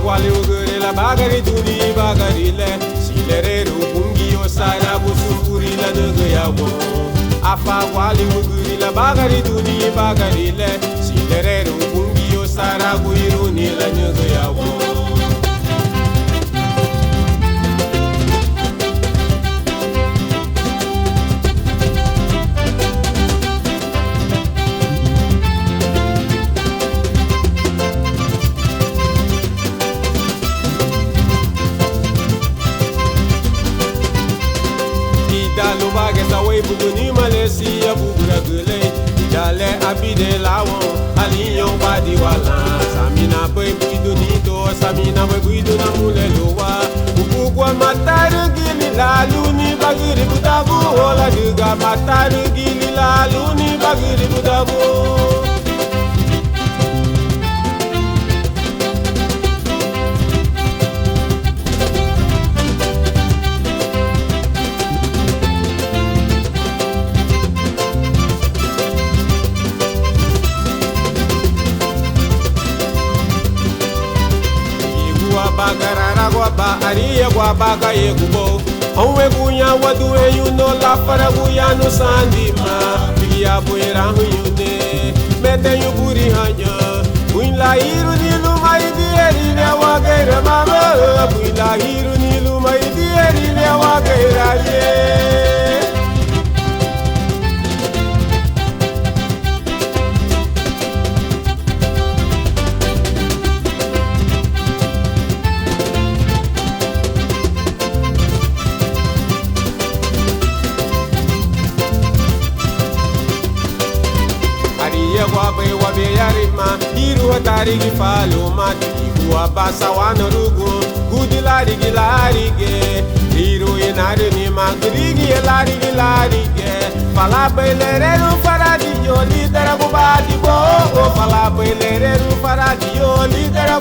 Wale ugure la bagari tuni bagari le silereru bungi osara busukuri la ngeyawo afa wale ugure la bagari tuni bagari le silereru bungi osara guiruni la ngeyawo Dalu bage sa way budu ni Malaysia bugura gule dale abide lawon aliyo badi wala samina boy buidu ni to samina boy buidu na mule lowa ukugwa mataru gili lalu ni bagiri budabu ola duga mataru gili lalu ni bagiri budabu Bagarara guaba ariya guaba ka yegubo onwe gunya wadu eyuno la fara guya no sandima biya buera huyune mete yuburi hanya buila hiru nilu mai dieri ne wagera mama buila hiru nilu mai dieri ne wagera ye wabe wabe yarima iru hatari gifalo mati abasa wanarugu gudilari gilarige iru inari ni magrigi larige fala belereru faradi yo lidera bubadi bo fala belereru faradi yo lidera